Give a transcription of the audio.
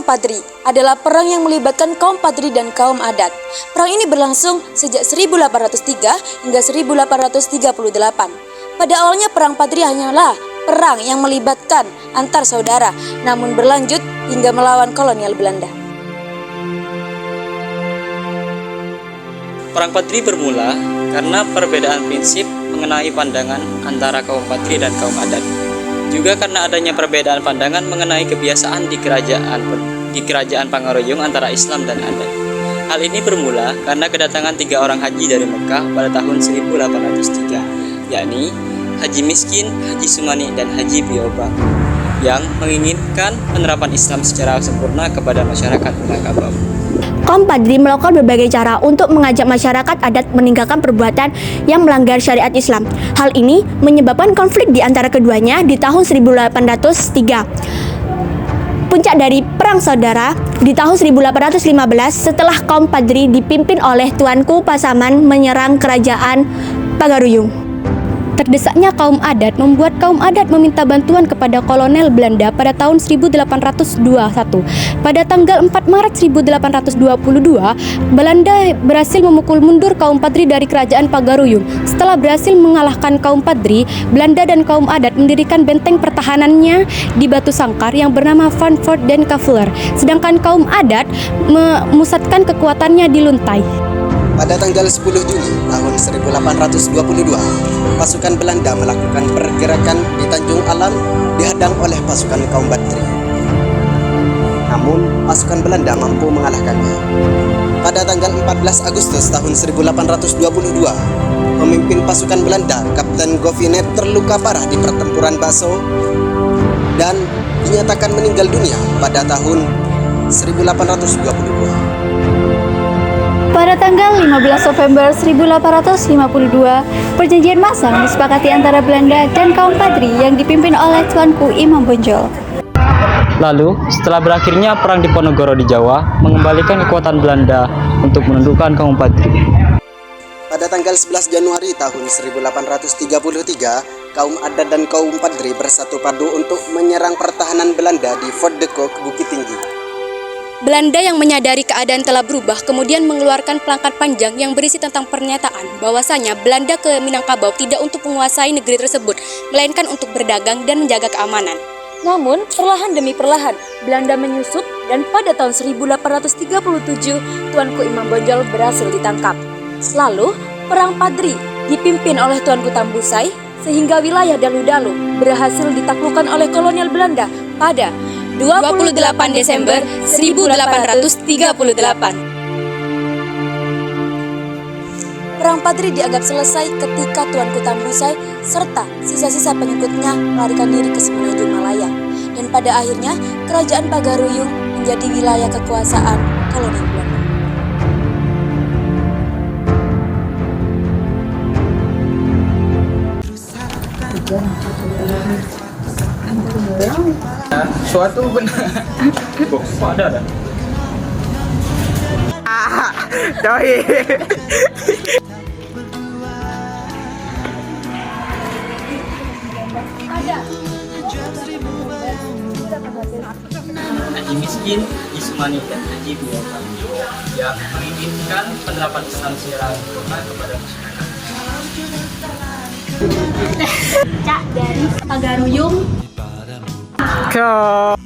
Padri adalah perang yang melibatkan kaum Padri dan kaum adat. Perang ini berlangsung sejak 1803 hingga 1838. Pada awalnya perang Padri hanyalah perang yang melibatkan antar saudara, namun berlanjut hingga melawan kolonial Belanda. Perang Padri bermula karena perbedaan prinsip mengenai pandangan antara kaum Padri dan kaum adat. Juga karena adanya perbedaan pandangan mengenai kebiasaan di kerajaan Pangaruyung antara Islam dan adat. Hal ini bermula karena kedatangan 3 orang haji dari Mekah pada tahun 1803, yakni Haji Miskin, Haji Sumani, dan Haji Bioba, yang menginginkan penerapan Islam secara sempurna kepada masyarakat Minangkabau. Kaum Padri melakukan berbagai cara untuk mengajak masyarakat adat meninggalkan perbuatan yang melanggar syariat Islam. Hal ini menyebabkan konflik di antara keduanya di tahun 1803. Puncak dari Perang Saudara di tahun 1815 setelah kaum Padri dipimpin oleh Tuanku Pasaman menyerang kerajaan Pagaruyung. Terdesaknya kaum adat membuat kaum adat meminta bantuan kepada kolonel Belanda pada tahun 1821. Pada tanggal 4 Maret 1822, Belanda berhasil memukul mundur kaum Padri dari kerajaan Pagaruyung. Setelah berhasil mengalahkan kaum Padri, Belanda dan kaum adat mendirikan benteng pertahanannya di Batu Sangkar yang bernama Van Fort den Kavler, sedangkan kaum adat memusatkan kekuatannya di Luntai. Pada tanggal 10 Juni tahun 1822, pasukan Belanda melakukan pergerakan di Tanjung Alam dihadang oleh pasukan kaum Padri. Namun, pasukan Belanda mampu mengalahkannya. Pada tanggal 14 Agustus tahun 1822, pemimpin pasukan Belanda, Kapten Govinet, terluka parah di pertempuran Baso dan dinyatakan meninggal dunia pada tahun 1822. Pada tanggal 15 November 1852, perjanjian Masang disepakati antara Belanda dan kaum Padri yang dipimpin oleh Tuanku Imam Bonjol. Lalu, setelah berakhirnya perang Diponegoro di Jawa, mengembalikan kekuatan Belanda untuk menundukkan kaum Padri. Pada tanggal 11 Januari tahun 1833, kaum adat dan kaum Padri bersatu padu untuk menyerang pertahanan Belanda di Fort de Kock, Bukit Tinggi. Belanda yang menyadari keadaan telah berubah kemudian mengeluarkan plakat panjang yang berisi tentang pernyataan bahwasanya Belanda ke Minangkabau tidak untuk menguasai negeri tersebut, melainkan untuk berdagang dan menjaga keamanan. Namun, perlahan demi perlahan, Belanda menyusup dan pada tahun 1837, Tuanku Imam Bonjol berhasil ditangkap. Lalu, Perang Padri dipimpin oleh Tuanku Tambusai sehingga wilayah Dalu-Dalu berhasil ditaklukkan oleh kolonial Belanda pada 28 Desember 1838. Perang Padri dianggap selesai ketika Tuanku Tambusai serta sisa-sisa pengikutnya melarikan diri ke Semenanjung Malaya. Dan pada akhirnya, kerajaan Pagaruyung menjadi wilayah kekuasaan kolonial Belanda. Suatu benar. Ada. Doi. Haji Miskin, Haji Sumani, dan Haji Bioba, yang menginginkan penerapan Islam secara sempurna kepada masyarakat. Cak dari Pagaruyung. Kau